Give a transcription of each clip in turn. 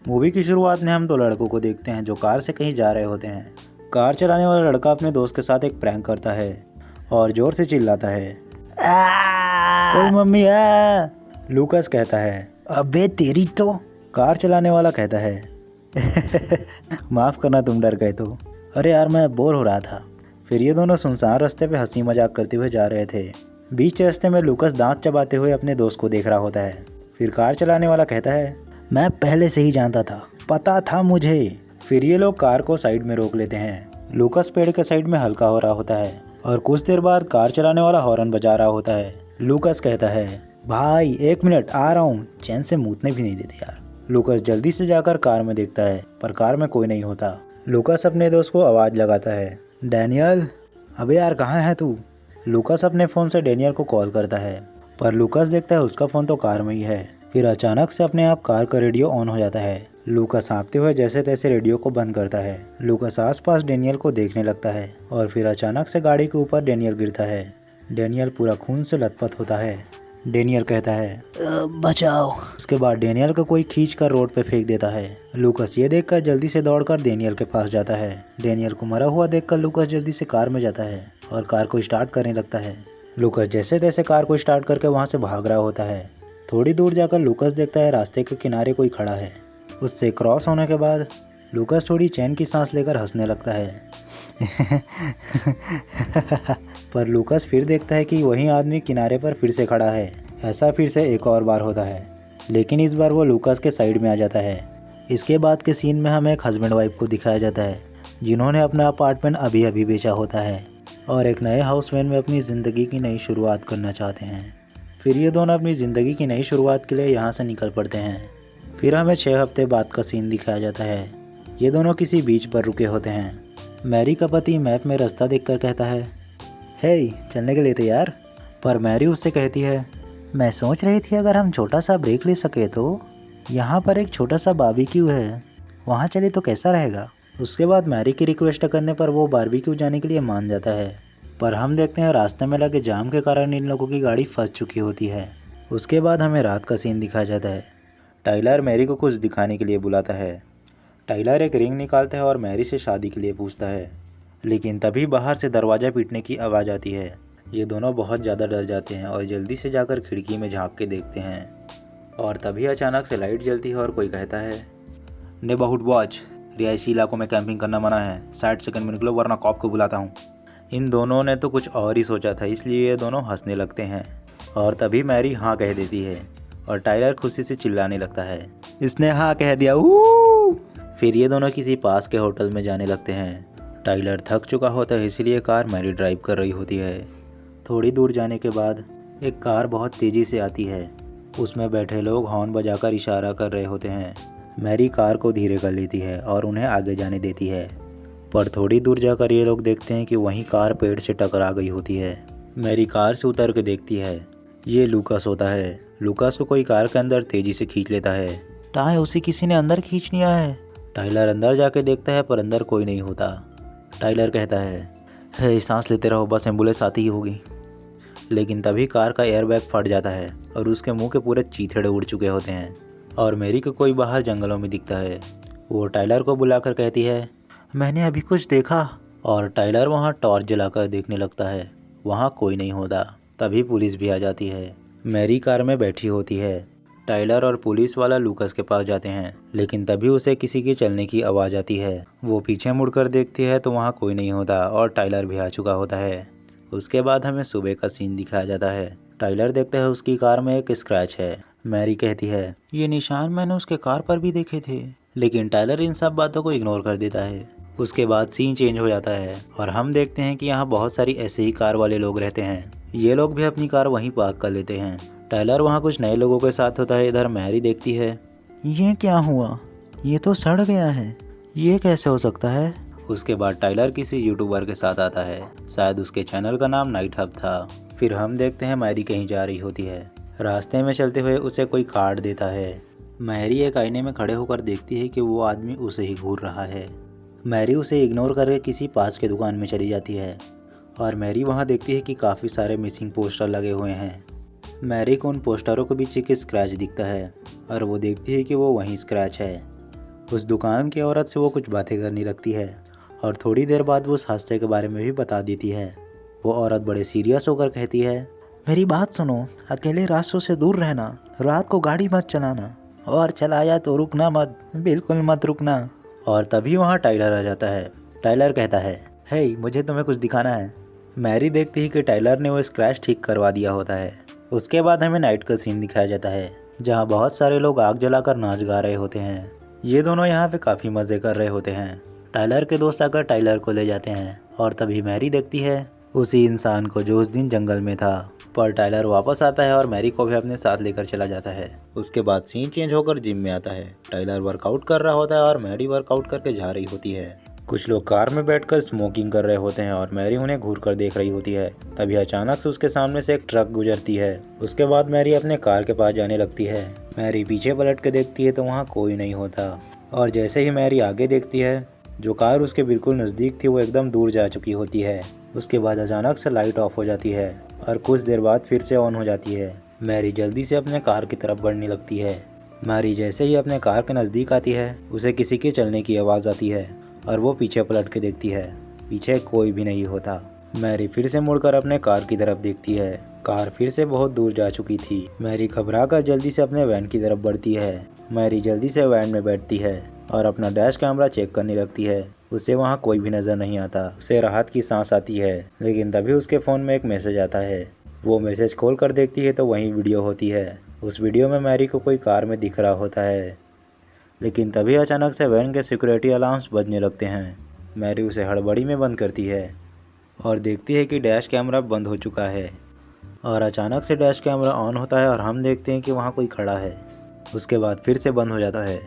Movie की शुरुआत में हम दो लड़कों को देखते हैं जो कार से कहीं जा रहे होते हैं। कार चलाने वाला लड़का अपने दोस्त के साथ एक प्रैंक करता है और जोर से चिल्लाता है, ओए मम्मी आ! लूकास कहता है, अबे तेरी तो। कार चलाने वाला कहता है, माफ़ करना तुम डर गए तो। अरे यार मैं बोर हो रहा था। फिर ये दोनों सुनसान रास्ते पे हंसी मजाक करते हुए जा रहे थे। बीच रास्ते में लूकास दांत चबाते हुए अपने दोस्त को देख रहा होता है। फिर कार चलाने वाला कहता है, मैं पहले से ही जानता था, पता था मुझे। फिर ये लोग कार को साइड में रोक लेते हैं। लूकास पेड़ के साइड में हल्का हो रहा होता है और कुछ देर बाद कार चलाने वाला हॉर्न बजा रहा होता है। लूकास कहता है, भाई 1 मिनट आ रहा हूँ। चैन से मूतने भी नहीं देते यार। लूकास जल्दी से जाकर कार में देखता है पर कार में कोई नहीं होता। लूकास अपने दोस्त को आवाज़ लगाता है, डैनियल, अबे यार कहाँ है तू। लूकास अपने फ़ोन से डैनियल को कॉल करता है पर लूकास देखता है उसका फ़ोन तो कार में ही है। फिर अचानक से अपने आप कार का रेडियो ऑन हो जाता है। लूकास हाँफते हुए जैसे तैसे रेडियो को बंद करता है। लूकास आसपास डैनियल को देखने लगता है और फिर अचानक से गाड़ी के ऊपर डैनियल गिरता है। डैनियल पूरा खून से लथपथ होता है। डैनियल कहता है, बचाओ। उसके बाद डैनियल को कोई खींच कर रोड पे फेंक देता है। लूकास ये देखकर जल्दी से दौड़कर डैनियल के पास जाता है। डैनियल को मरा हुआ देखकर लूकास जल्दी से कार में जाता है और कार को स्टार्ट करने लगता है। लूकास जैसे तैसे कार को स्टार्ट करके वहाँ से भाग रहा होता है। थोड़ी दूर जाकर लूकास देखता है रास्ते के किनारे कोई खड़ा है। उससे क्रॉस होने के बाद लूकास थोड़ी चैन की सांस लेकर हंसने लगता है। पर लूकास फिर देखता है कि वही आदमी किनारे पर फिर से खड़ा है। ऐसा फिर से एक और बार होता है, लेकिन इस बार वो लूकास के साइड में आ जाता है। इसके बाद के सीन में हमें एक हस्बैंड वाइफ को दिखाया जाता है जिन्होंने अपना अपार्टमेंट अभी अभी बेचा होता है और एक नए हाउसमैन में अपनी ज़िंदगी की नई शुरुआत करना चाहते हैं। फिर ये दोनों अपनी ज़िंदगी की नई शुरुआत के लिए यहाँ से निकल पड़ते हैं। फिर हमें 6 हफ्ते बाद का सीन दिखाया जाता है। ये दोनों किसी बीच पर रुके होते हैं। मैरी का पति मैप में रास्ता देखकर कहता है, हे चलने के लिए तैयार। पर मैरी उससे कहती है, मैं सोच रही थी अगर हम छोटा सा ब्रेक ले सके तो। यहाँ पर एक छोटा सा बारबेक्यू है, वहाँ चले तो कैसा रहेगा। उसके बाद मैरी की रिक्वेस्ट करने पर वो बारबेक्यू जाने के लिए मान जाता है। पर हम देखते हैं रास्ते में लगे जाम के कारण इन लोगों की गाड़ी फंस चुकी होती है। उसके बाद हमें रात का सीन दिखाया जाता है। टाइलर मैरी को कुछ दिखाने के लिए बुलाता है। टाइलर एक रिंग निकालता है और मैरी से शादी के लिए पूछता है, लेकिन तभी बाहर से दरवाज़ा पीटने की आवाज़ आती है। ये दोनों बहुत ज़्यादा डर जाते हैं और जल्दी से जाकर खिड़की में झांक के देखते हैं और तभी अचानक से लाइट जलती है और कोई कहता है, नेबरहुड वॉच, रिहायशी इलाकों में कैंपिंग करना मना है, 60 सेकंड में निकलो वरना कॉप को बुलाता हूँ। इन दोनों ने तो कुछ और ही सोचा था, इसलिए ये दोनों हंसने लगते हैं और तभी मैरी हाँ कह देती है और टाइलर खुशी से चिल्लाने लगता है, इसने हाँ कह दिया। फिर ये दोनों किसी पास के होटल में जाने लगते हैं। टाइलर थक चुका होता है इसलिए कार मैरी ड्राइव कर रही होती है। थोड़ी दूर जाने के बाद एक कार बहुत तेज़ी से आती है। उसमें बैठे लोग हॉर्न बजाकर इशारा कर रहे होते हैं। मैरी कार को धीरे कर लेती है और उन्हें आगे जाने देती है। पर थोड़ी दूर जाकर ये लोग देखते हैं कि वहीं कार पेड़ से टकरा गई होती है। मैरी कार से उतर के देखती है, ये लूकास होता है। लूकास को कोई कार के अंदर तेज़ी से खींच लेता है। टाय उसे किसी ने अंदर खींच लिया है। टाइलर अंदर जाके देखता है पर अंदर कोई नहीं होता। टाइलर कहता है, हे सांस लेते रहो, बस एम्बुलेंस आती ही होगी। लेकिन तभी कार का एयरबैग फट जाता है और उसके मुंह के पूरे चीथड़े उड़ चुके होते हैं और मैरी को कोई बाहर जंगलों में दिखता है। वो टाइलर को बुलाकर कहती है, मैंने अभी कुछ देखा। और टाइलर वहाँ टॉर्च जलाकर देखने लगता है, वहाँ कोई नहीं होता। तभी पुलिस भी आ जाती है। मैरी कार में बैठी होती है। टाइलर और पुलिस वाला लूकास के पास जाते हैं, लेकिन तभी उसे किसी के चलने की आवाज़ आती है। वो पीछे मुड़कर देखती है तो वहाँ कोई नहीं होता और टाइलर भी आ चुका होता है। उसके बाद हमें सुबह का सीन दिखाया जाता है। टाइलर देखता है उसकी कार में एक स्क्रैच है। मैरी कहती है, ये निशान मैंने उसके कार पर भी देखे थे। लेकिन टाइलर इन सब बातों को इग्नोर कर देता है। उसके बाद सीन चेंज हो जाता है और हम देखते हैं कि यहाँ बहुत सारी ऐसे ही कार वाले लोग रहते हैं। ये लोग भी अपनी कार वहीं पार्क कर लेते हैं। टाइलर वहाँ कुछ नए लोगों के साथ होता है। इधर मैरी देखती है, ये क्या हुआ, ये तो सड़ गया है, ये कैसे हो सकता है। उसके बाद टाइलर किसी यूट्यूबर के साथ आता है, शायद उसके चैनल का नाम नाइट हब था। फिर हम देखते हैं मैरी कहीं जा रही होती है। रास्ते में चलते हुए उसे कोई कार्ड देता है। मैरी एक आईने में खड़े होकर देखती है कि वो आदमी उसे ही घूर रहा है। मैरी उसे इग्नोर करके किसी पास के दुकान में चली जाती है और मैरी वहाँ देखती है कि काफ़ी सारे मिसिंग पोस्टर लगे हुए हैं। मैरी को उन पोस्टरों के बीच एक स्क्रैच दिखता है और वो देखती है कि वो वहीं स्क्रैच है। उस दुकान की औरत से वो कुछ बातें करने लगती है और थोड़ी देर बाद वो उस हादसे के बारे में भी बता देती है। वो औरत बड़े सीरियस होकर कहती है, मेरी बात सुनो, अकेले रास्तों से दूर रहना, रात को गाड़ी मत चलाना, और चलाया तो रुकना मत, बिल्कुल मत रुकना। और तभी वहाँ टाइलर आ जाता है। टाइलर कहता है, हे मुझे तुम्हें कुछ दिखाना है। मैरी देखती है कि टाइलर ने वो स्क्रैच ठीक करवा दिया होता है। उसके बाद हमें नाइट का सीन दिखाया जाता है जहाँ बहुत सारे लोग आग जलाकर नाच गा रहे होते हैं। ये दोनों यहाँ पे काफ़ी मज़े कर रहे होते हैं। टाइलर के दोस्त आकर टाइलर को ले जाते हैं और तभी मैरी देखती है उसी इंसान को जो उस दिन जंगल में था। पर टाइलर वापस आता है और मैरी को भी अपने साथ लेकर चला जाता है। उसके बाद सीन चेंज होकर जिम में आता है। टाइलर वर्कआउट कर रहा होता है और मैरी वर्कआउट करके जा रही होती है। कुछ लोग कार में बैठकर स्मोकिंग कर रहे होते हैं और मैरी उन्हें घूर कर देख रही होती है। तभी अचानक से उसके सामने से एक ट्रक गुजरती है। उसके बाद मैरी अपने कार के पास जाने लगती है। मैरी पीछे पलट के देखती है तो वहाँ कोई नहीं होता। और जैसे ही मैरी आगे देखती है, जो कार उसके बिल्कुल नज़दीक थी वो एकदम दूर जा चुकी होती है। उसके बाद अचानक से लाइट ऑफ हो जाती है और कुछ देर बाद फिर से ऑन हो जाती है। मैरी जल्दी से अपने कार की तरफ बढ़ने लगती है। मैरी जैसे ही अपने कार के नज़दीक आती है, उसे किसी के चलने की आवाज़ आती है और वो पीछे पलट के देखती है। पीछे कोई भी नहीं होता। मैरी फिर से मुड़कर अपने कार की तरफ देखती है। कार फिर से बहुत दूर जा चुकी थी। मैरी घबराकर जल्दी से अपने वैन की तरफ बढ़ती है। मैरी जल्दी से वैन में बैठती है और अपना डैश कैमरा चेक करने लगती है। उसे वहाँ कोई भी नज़र नहीं आता। उसे राहत की सांस आती है, लेकिन तभी उसके फ़ोन में एक मैसेज आता है। वो मैसेज खोल कर देखती है तो वहीं वीडियो होती है। उस वीडियो में मैरी को कोई कार में दिख रहा होता है, लेकिन तभी अचानक से वैन के सिक्योरिटी अलार्म्स बजने लगते हैं। मैरी उसे हड़बड़ी में बंद करती है और देखती है कि डैश कैमरा बंद हो चुका है। और अचानक से डैश कैमरा ऑन होता है और हम देखते हैं कि वहाँ कोई खड़ा है। उसके बाद फिर से बंद हो जाता है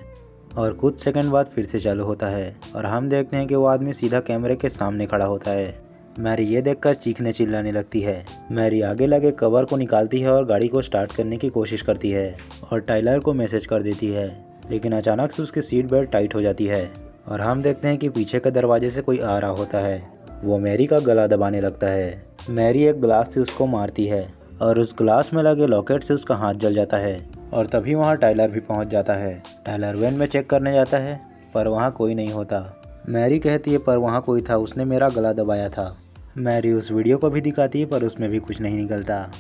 और कुछ सेकंड बाद फिर से चालू होता है और हम देखते हैं कि वो आदमी सीधा कैमरे के सामने खड़ा होता है। मैरी ये देखकर चीखने चिल्लाने लगती है। मैरी आगे लगे कवर को निकालती है और गाड़ी को स्टार्ट करने की कोशिश करती है और टाइलर को मैसेज कर देती है, लेकिन अचानक से उसकी सीट बेल्ट टाइट हो जाती है और हम देखते हैं कि पीछे के दरवाजे से कोई आ रहा होता है। वो मैरी का गला दबाने लगता है। मैरी एक ग्लास से उसको मारती है और उस ग्लास में लगे लॉकेट से उसका हाथ जल जाता है। और तभी वहाँ टाइलर भी पहुँच जाता है। टाइलर वैन में चेक करने जाता है पर वहाँ कोई नहीं होता। मैरी कहती है, पर वहाँ कोई था, उसने मेरा गला दबाया था। मैरी उस वीडियो को भी दिखाती है पर उसमें भी कुछ नहीं निकलता।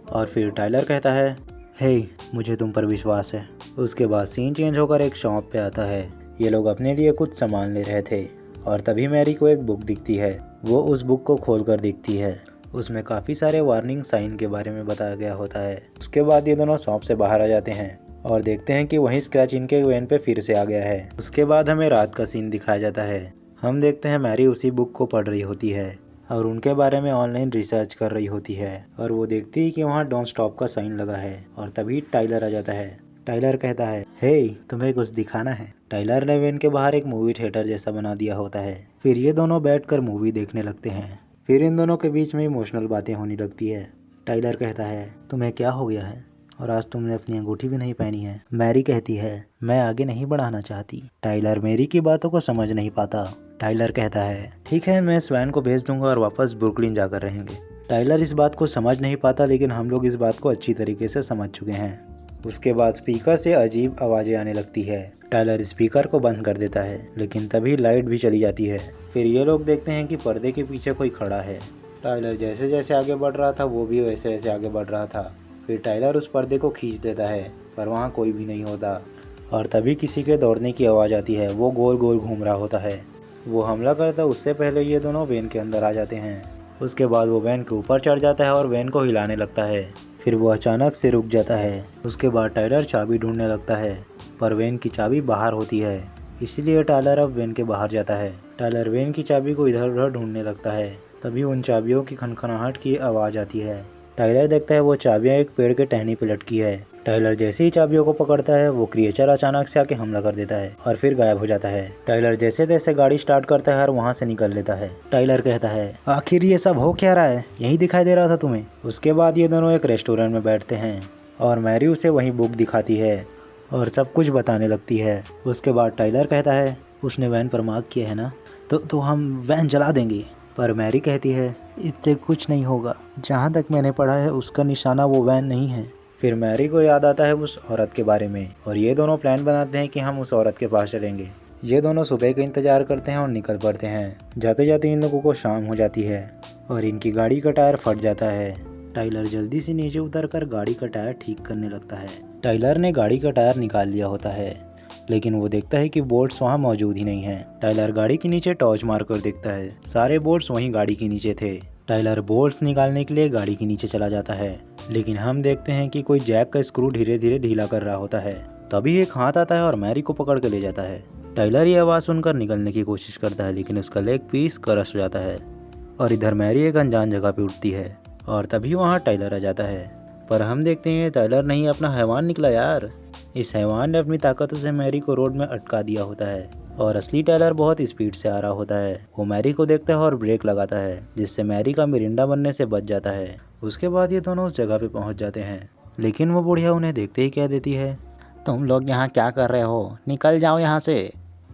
और फिर टाइलर कहता है, हे मुझे तुम पर विश्वास है। उसके बाद सीन चेंज होकर एक शॉप पे आता है। ये लोग अपने लिए कुछ सामान ले रहे थे और तभी मैरी को एक बुक दिखती है। वो उस बुक को खोल कर देखती है। उसमें काफ़ी सारे वार्निंग साइन के बारे में बताया गया होता है। उसके बाद ये दोनों शॉप से बाहर आ जाते हैं और देखते हैं कि वहीं स्क्रैच इनके वैन पे फिर से आ गया है। उसके बाद हमें रात का सीन दिखाया जाता है। हम देखते हैं मैरी उसी बुक को पढ़ रही होती है और उनके बारे में ऑनलाइन रिसर्च कर रही होती है और वो देखती है कि वहाँ डोंट स्टॉप का साइन लगा है। और तभी टाइलर आ जाता है। टाइलर कहता है, हे तुम्हें कुछ दिखाना है। टाइलर ने वैन के बाहर एक मूवी थिएटर जैसा बना दिया होता है। फिर ये दोनों बैठकर मूवी देखने लगते हैं। फिर इन दोनों के बीच में इमोशनल बातें होने लगती है। टाइलर कहता है, तुम्हें क्या हो गया है और आज तुमने अपनी अंगूठी भी नहीं पहनी है। मैरी कहती है, मैं आगे नहीं बढ़ाना चाहती। टाइलर मैरी की बातों को समझ नहीं पाता। टाइलर कहता है, ठीक है मैं इस वैन को भेज दूंगा और वापस ब्रुकलिन जाकर रहेंगे। टाइलर इस बात को समझ नहीं पाता, लेकिन हम लोग इस बात को अच्छी तरीके से समझ चुके हैं। उसके बाद स्पीकर से अजीब आवाज़ें आने लगती है। टाइलर स्पीकर को बंद कर देता है, लेकिन तभी लाइट भी चली जाती है। फिर ये लोग देखते हैं कि पर्दे के पीछे कोई खड़ा है। टाइलर जैसे जैसे आगे बढ़ रहा था वो भी वैसे वैसे आगे बढ़ रहा था। फिर टाइलर उस पर्दे को खींच देता है पर वहाँ कोई भी नहीं होता। और तभी किसी के दौड़ने की आवाज़ आती है। वो गोल गोल घूम रहा होता है। वो हमला करता उससे पहले ये दोनों वैन के अंदर आ जाते हैं। उसके बाद वो वैन के ऊपर चढ़ जाता है और वैन को हिलाने लगता है। फिर वो अचानक से रुक जाता है। उसके बाद टाइलर चाबी ढूंढने लगता है पर वैन की चाबी बाहर होती है, इसलिए टाइलर अब वैन के बाहर जाता है। टाइलर वैन की चाबी को इधर उधर ढूंढने लगता है। तभी उन चाबियों की खनखनाहट की आवाज़ आती है। टाइलर देखता है वो चाबियाँ एक पेड़ के टहनी पे लटकी है। टाइलर जैसे ही चाबियों को पकड़ता है वो क्रिएचर अचानक से आके हमला कर देता है और फिर गायब हो जाता है। टाइलर जैसे तैसे गाड़ी स्टार्ट करता है और वहाँ से निकल लेता है। टाइलर कहता है, आखिर ये सब हो क्या रहा है, यही दिखाई दे रहा था तुम्हें। उसके बाद ये दोनों एक रेस्टोरेंट में बैठते हैं और मैरी उसे वही बुक दिखाती है और सब कुछ बताने लगती है। उसके बाद टाइलर कहता है, उसने वैन पर मार्क किया है ना, तो हम वैन जला देंगे। पर मैरी कहती है, इससे कुछ नहीं होगा, जहाँ तक मैंने पढ़ा है उसका निशाना वो वैन नहीं है। फिर मैरी को याद आता है उस औरत के बारे में और ये दोनों प्लान बनाते हैं कि हम उस औरत के पास चलेंगे। ये दोनों सुबह का इंतजार करते हैं और निकल पड़ते हैं। जाते जाते इन लोगों को शाम हो जाती है और इनकी गाड़ी का टायर फट जाता है। टाइलर जल्दी से नीचे उतरकर गाड़ी का टायर ठीक करने लगता है। टाइलर ने गाड़ी का टायर निकाल लिया होता है, लेकिन वो देखता है कि बोल्ट्स वहाँ मौजूद ही नहीं है। टाइलर गाड़ी के नीचे टॉर्च मारकर देखता है, सारे बोल्ट्स वहीं गाड़ी के नीचे थे। टाइलर बोल्ट्स निकालने के लिए गाड़ी के नीचे चला जाता है, लेकिन हम देखते हैं कि कोई जैक का स्क्रू धीरे धीरे ढीला कर रहा होता है। तभी एक हाथ आता है और मैरी को पकड़ के ले जाता है। टाइलर ये आवाज़ सुनकर निकलने की कोशिश करता है, लेकिन उसका लेग पीस क्रश हो जाता है और इधर मैरी एक अनजान जगह पे उठती है और तभी वहाँ टाइलर आ जाता है। पर हम देखते हैं टाइलर नहीं अपना हैवान निकला यार। इस हैवान ने अपनी ताकतों से मैरी को रोड में अटका दिया होता है और असली टाइलर बहुत स्पीड से आ रहा होता है। वो मैरी को देखता है और ब्रेक लगाता है, जिससे मैरी का मिरिंडा बनने से बच जाता है। उसके बाद ये दोनों उस जगह पे पहुंच जाते हैं, लेकिन वो बुढ़िया उन्हें देखते ही कह देती है, तुम लोग यहाँ क्या कर रहे हो, निकल जाओ यहाँ से।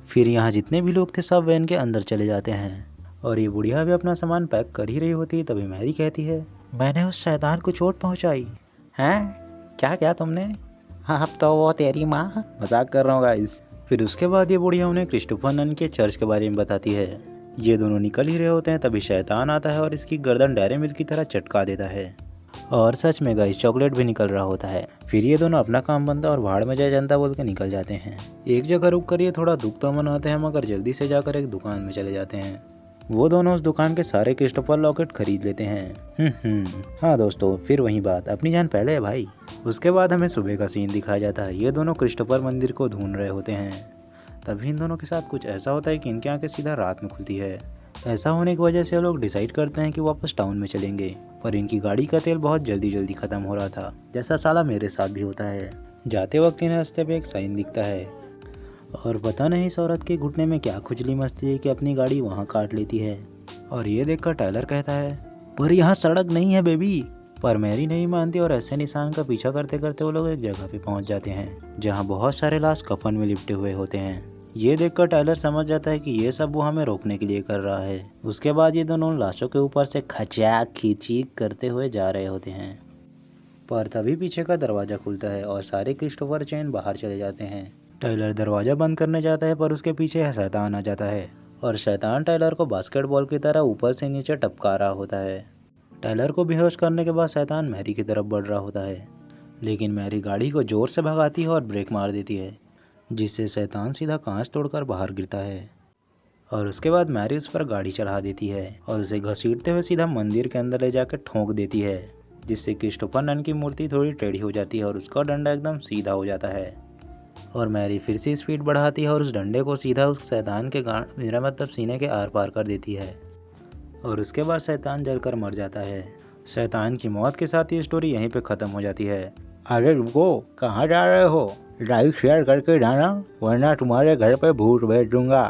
फिर यहाँ जितने भी लोग थे सब वैन के अंदर चले जाते हैं और ये बुढ़िया भी अपना सामान पैक कर ही रही होती है। तभी मैरी कहती है, मैंने उस शैतान को चोट पहुँचाई। हैं क्या क्या तुमने? हाँ अब तो वो तेरी माँ। मजाक कर रहा हूँ गाइस। फिर उसके बाद ये बुढ़िया उन्हें क्रिस्टोफर नन के चर्च के बारे में बताती है। ये दोनों निकल ही रहे होते हैं, तभी शैतान आता है और इसकी गर्दन डेयरी मिल्क की तरह चटका देता है और सच में गाइस चॉकलेट भी निकल रहा होता है। फिर ये दोनों अपना काम बनता और भाड़ में जय जनता बोल के निकल जाते हैं। एक जगह रुक कर ये थोड़ा दुख तो मनाते हैं, मगर जल्दी से जाकर एक दुकान में चले जाते हैं। वो दोनों उस दुकान के सारे क्रिस्टोफर लॉकेट खरीद लेते हैं। हाँ दोस्तों, फिर वही बात, अपनी जान पहले है भाई। उसके बाद हमें सुबह का सीन दिखाया जाता है। ये दोनों क्रिस्टोफर मंदिर को ढूंढ रहे होते हैं। तभी इन दोनों के साथ कुछ ऐसा होता है कि इनकी आंखें सीधा रात में खुलती है। ऐसा होने की वजह से वो लोग डिसाइड करते हैं कि वापस टाउन में चलेंगे, पर इनकी गाड़ी का तेल बहुत जल्दी ख़त्म हो रहा था, जैसा साला मेरे साथ भी होता है। जाते वक्त इन्हें रास्ते पे एक साइन दिखता है और पता नहीं इस औरत के घुटने में क्या खुजली मस्ती है कि अपनी गाड़ी वहाँ काट लेती है। और ये देखकर टाइलर कहता है, पर यहाँ सड़क नहीं है बेबी। पर मैरी नहीं मानती और ऐसे निशान का पीछा करते करते वो लोग एक जगह पे पहुँच जाते हैं जहाँ बहुत सारे लाश कफन में लिपटे हुए होते हैं। ये देखकर टाइलर समझ जाता है कि ये सब वो हमें रोकने के लिए कर रहा है। उसके बाद ये दोनों लाशों के ऊपर से खचाक खींची करते हुए जा रहे होते हैं, पर तभी पीछे का दरवाज़ा खुलता है और सारे क्रिस्टोफर चेन बाहर चले जाते हैं। टाइलर दरवाज़ा बंद करने जाता है, पर उसके पीछे शैतान आ जाता है और शैतान टाइलर को बास्केटबॉल की तरह ऊपर से नीचे टपका रहा होता है। टाइलर को बेहोश करने के बाद शैतान मैरी की तरफ बढ़ रहा होता है, लेकिन मैरी गाड़ी को ज़ोर से भगाती है और ब्रेक मार देती है, जिससे शैतान सीधा कांच तोड़कर बाहर गिरता है। और उसके बाद मैरी उस पर गाड़ी चढ़ा देती है और उसे घसीटते हुए सीधा मंदिर के अंदर ले जाकर ठोंक देती है, जिससे क्रिस्टोफर नन की मूर्ति थोड़ी टेढ़ी हो जाती है और उसका डंडा एकदम सीधा हो जाता है। और मैरी फिर से स्पीड बढ़ाती है और उस डंडे को सीधा उस शैतान के मेरा मतलब सीने के आर पार कर देती है और उसके बाद शैतान जलकर मर जाता है। शैतान की मौत के साथ ये स्टोरी यहीं पे ख़त्म हो जाती है। अरे रुको, कहाँ जा रहे हो? लाइक शेयर करके जाना, वरना तुम्हारे घर पे भूत भेज दूंगा।